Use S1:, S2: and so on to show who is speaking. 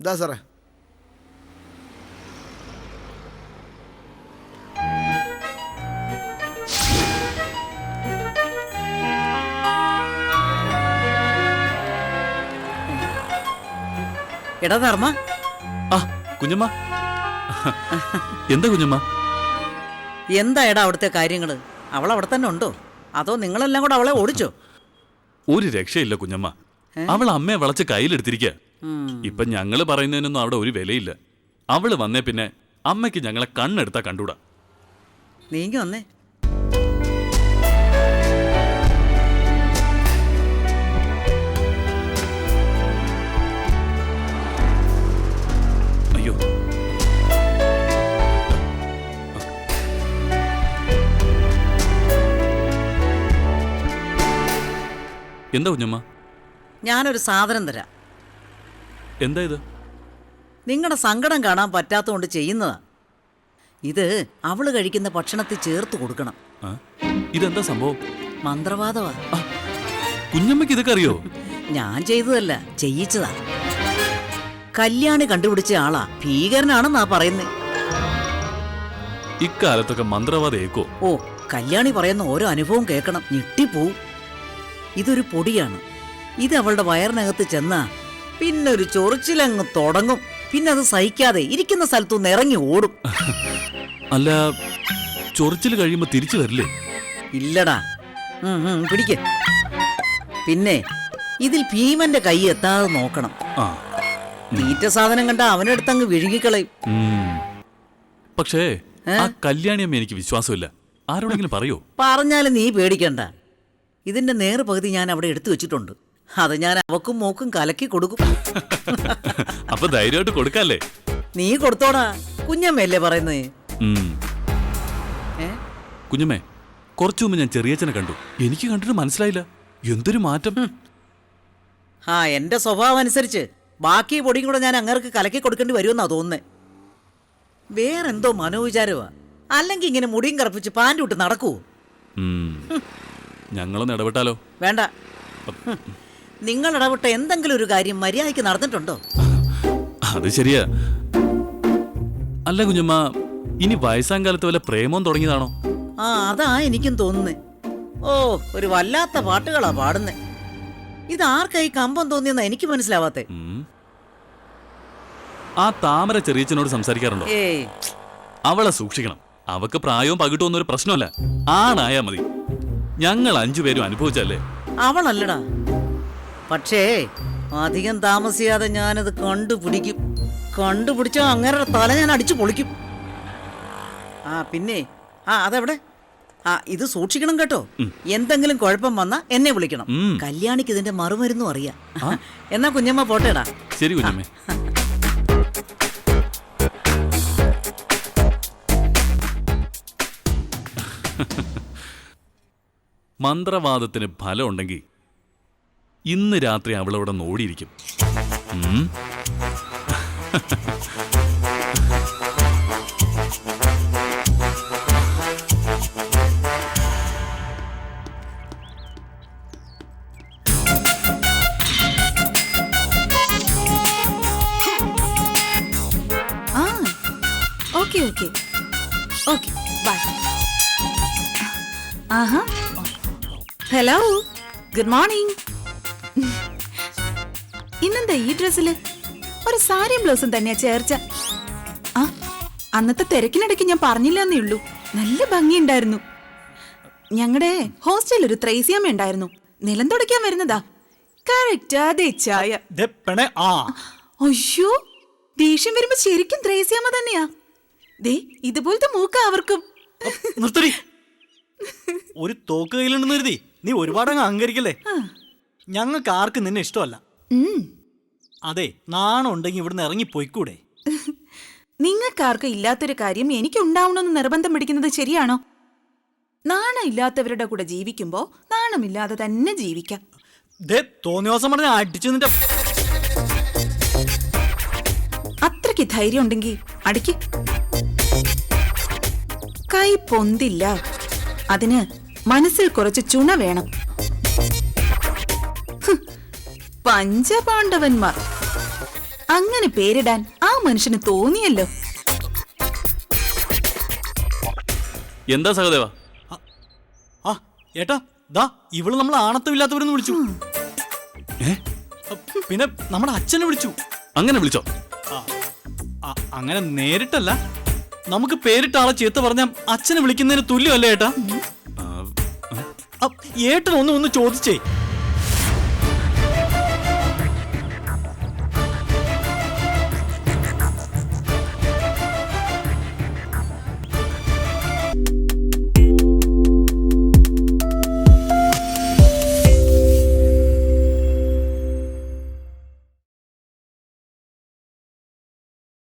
S1: ഇതാ സാറേ.
S2: എടാ ധർമ്മ.
S3: ആ കുഞ്ഞമ്മ. എന്താ കുഞ്ഞമ്മ?
S2: എന്താ എടാ അവിടുത്തെ കാര്യങ്ങള്? അവൾ അവിടെ തന്നെ ഉണ്ടോ അതോ നിങ്ങളെല്ലാം കൂടെ അവളെ ഓടിച്ചോ?
S3: ഒരു രക്ഷയില്ല കുഞ്ഞമ്മ. അവൾ അമ്മയെ വളച്ച് കയ്യിലെടുത്തിരിക്കുക. ഇപ്പൊ ഞങ്ങള് പറയുന്നതിനൊന്നും അവിടെ ഒരു വിലയില്ല. അവള് വന്നേ പിന്നെ അമ്മയ്ക്ക് ഞങ്ങളെ കണ്ണെടുത്താ കണ്ടൂടാ.
S2: നീങ്ങി വന്നേ.
S3: അയ്യോ, എന്താ കുഞ്ഞമ്മ?
S2: ഞാനൊരു സാധനം തരാം.
S3: എന്താ ഇത്?
S2: നിങ്ങളുടെ സങ്കടം കാണാൻ പറ്റാത്തതുകൊണ്ട് ചെയ്യുന്നതാ. ഇത് അവള് കഴിക്കുന്ന ഭക്ഷണത്തിൽ ചേർത്ത് കൊടുക്കണം.
S3: ഇതെന്താ സംഭവം?
S2: മന്ത്രവാദവാ.
S3: കുഞ്ഞമ്മയ്ക്ക് ഇതൊക്കെ അറിയോ?
S2: ഞാൻ ചെയ്തതല്ല, ചെയ്യിച്ചതാ. കല്യാണി കണ്ടുപിടിച്ച ആളാ. ഭീകരനാണെന്നാ പറയുന്നേ.
S3: ഇക്കാലത്തൊക്കെ മന്ത്രവാദം ഏക്കോ?
S2: ഓ, കല്യാണി പറയുന്ന ഓരോ അനുഭവം കേൾക്കണം, ഞെട്ടിപ്പോവും. ഇതൊരു പൊടിയാണ്. ഇത് അവളുടെ വയറിനകത്ത് ചെന്നാ പിന്നെ ഒരു ചൊറിച്ചിലങ്ങ് തുടങ്ങും. പിന്നെ അത് സഹിക്കാതെ ഇരിക്കുന്ന സ്ഥലത്തുനിന്ന് ഇറങ്ങി ഓടും.
S3: അല്ല, ചൊറിച്ചിൽ കഴിയുമ്പോ തിരിച്ചു വരില്ലേ?
S2: ഇല്ലടാ. പിടിക്ക്. പിന്നെ ഇതിൽ ഭീമന്റെ കൈ എത്താതെ നോക്കണം. തീറ്റ സാധനം കണ്ട അവനെടുത്തങ്ങ് വിഴുങ്ങിക്കളയും.
S3: പക്ഷേ ആ കല്യാണിയമ്മ എനിക്ക് വിശ്വാസമില്ല. ആരോടെങ്കിലും പറയോ?
S2: പറഞ്ഞാലും നീ പേടിക്കണ്ട. ഇതിന്റെ നേർ പകുതി ഞാൻ അവിടെ എടുത്തു വെച്ചിട്ടുണ്ട്. അത് ഞാൻ അവക്കും മോക്കും കലക്കി കൊടുക്കും.
S3: അപ്പൊ ധൈര്യമായിട്ട് കൊടുക്കല്ലേ?
S2: നീ കൊടുത്തോടാ. കുഞ്ഞമ്മയല്ലേ പറയുന്നേ.
S3: കുഞ്ഞമ്മേ, കുറച്ചു മുമ്പ് ഞാൻ ചെറിയച്ഛനെ കണ്ടു. എനിക്ക് കണ്ടിട്ട് മനസ്സിലായില്ല. എന്തൊരു മാറ്റം!
S2: എന്റെ സ്വഭാവം അനുസരിച്ച് ബാക്കി പൊടിയും കൂടെ ഞാൻ അങ്ങേർക്ക് കലക്കി കൊടുക്കേണ്ടി വരുമെന്നാ തോന്നുന്നേ. വേറെന്തോ മനോവിചാരവാ. അല്ലെങ്കിൽ ഇങ്ങനെ മുടിയും കറപ്പിച്ച് പാൻറ് വിട്ട് നടക്കൂ?
S3: ഞങ്ങളൊന്ന് ഇടപെട്ടാലോ?
S2: വേണ്ട. നിങ്ങൾ ഇടപെട്ട എന്തെങ്കിലും ഒരു കാര്യം മര്യാദയ്ക്ക് നടന്നിട്ടുണ്ടോ?
S3: അത് ശരിയാ. അല്ല കുഞ്ഞമ്മ, ഇനി വയസ്സാം കാലത്ത് വല്ല പ്രേമം തുടങ്ങിയതാണോ?
S2: അതാ എനിക്കും തോന്നുന്നേ. ഓ, ഒരു വല്ലാത്ത പാട്ടുകളാ പാടുന്നേ. ഇതാർക്കായി കമ്പം തോന്നിയെന്നാ എനിക്ക് മനസ്സിലാവാത്തെ.
S3: ആ താമര ചെറിയച്ഛനോട് സംസാരിക്കാറുണ്ടോ? അവളെ സൂക്ഷിക്കണം. അവക്ക് പ്രായവും പകിട്ടും ഒന്നും ഒരു പ്രശ്നമല്ല. ആണായാ മതി. ഞങ്ങൾ 5 പേരും അനുഭവിച്ചല്ലേ.
S2: അവളല്ലടാ. പക്ഷേ അധികം താമസിയാതെ ഞാനത് കണ്ടുപിടിക്കും. കണ്ടുപിടിച്ചാ അങ്ങേരുടെ തല ഞാൻ അടിച്ചു പൊളിക്കും. പിന്നെ അതെവിടെ? ഇത് സൂക്ഷിക്കണം കേട്ടോ. എന്തെങ്കിലും കുഴപ്പം വന്നാ എന്നെ വിളിക്കണം. കല്യാണിക്ക് ഇതിന്റെ മറുമരുന്നും അറിയാം. എന്നാ കുഞ്ഞമ്മ പോട്ടേടാ.
S3: ശരി കുഞ്ഞമ്മേ. മന്ത്രവാദത്തിന് ഫലം ഉണ്ടെങ്കിൽ ഇന്ന് രാത്രി അവളവിടെ നോടിയിരിക്കും.
S4: Okay okay okay bye. Hello, good morning. ഇന്നെന്താ ഈ ഡ്രസ്സില്? ഒരു സാരിയും ബ്ലൗസും തന്നെയാ ചേർച്ച. അന്നത്തെ തിരക്കിനിടയ്ക്ക് ഞാൻ പറഞ്ഞില്ലെന്നേ ഉള്ളൂ. നല്ല ഭംഗിയുണ്ടായിരുന്നു. ഞങ്ങളുടെ ഹോസ്റ്റലിൽ ഒരു ത്രേസ്യാമ്മ ഉണ്ടായിരുന്നു. നിലം തുടയ്ക്കാൻ വരുന്നതാ. കറക്റ്റ് അതേ ചായ. അയ്യോ, ദേഷ്യം വരുമ്പോ ശരിക്കും ത്രേസ്യാമ്മ തന്നെയാ. ദേ ഇതുപോലത്തെ മൂക്ക അവർക്കും.
S5: ഒരു തോക്ക് കയ്യിലുണ്ടെന്ന് കരുതി നീ ഒരുപാടങ്ങ് അഹങ്കരിക്കല്ലേ. ഞങ്ങൾക്ക് ആർക്കും നിന്നെ ഇഷ്ടമല്ല. അതെ, നാണം ഉണ്ടെങ്കിൽ ഇവിടുന്ന് ഇറങ്ങി പോയിക്കൂടെ?
S4: നിങ്ങൾക്കാർക്കും ഇല്ലാത്തൊരു കാര്യം എനിക്ക് ഉണ്ടാവണമെന്ന് നിർബന്ധം പിടിക്കുന്നത് ശരിയാണോ? നാണം ഇല്ലാത്തവരുടെ കൂടെ ജീവിക്കുമ്പോ നാണമില്ലാതെ തന്നെ ജീവിക്കാം.
S5: തോന്നിയ ദിവസം പറഞ്ഞ അടിച്ചു നിന്റെ.
S4: അത്രയ്ക്ക് ധൈര്യം ഉണ്ടെങ്കിൽ അടിക്ക്. കൈ പൊന്തില്ല. അതിന് മനസ്സിൽ കുറച്ച് ചുണ വേണം. പഞ്ചപാണ്ഡവന്മാർ അങ്ങനെ പേരിടാൻ ആ മനുഷ്യന് തോന്നിയല്ലോ.
S3: എന്താ സഹദേവ?
S5: ആ ഏട്ടാ, ദാ ഇവള് നമ്മൾ ആണത്തമില്ലാത്തവരെന്ന് വിളിച്ചു. പിന്നെ നമ്മുടെ അച്ഛനെ വിളിച്ചു.
S3: അങ്ങനെ വിളിച്ചോ?
S5: അങ്ങനെ നേരിട്ടല്ല, നമുക്ക് പേരിട്ട ആളെ ചീത്ത പറഞ്ഞ അച്ഛനെ വിളിക്കുന്നതിന് തുല്യമല്ലേ ഏട്ടാ? ഏട്ടൻ ഒന്ന് ചോദിച്ചേ.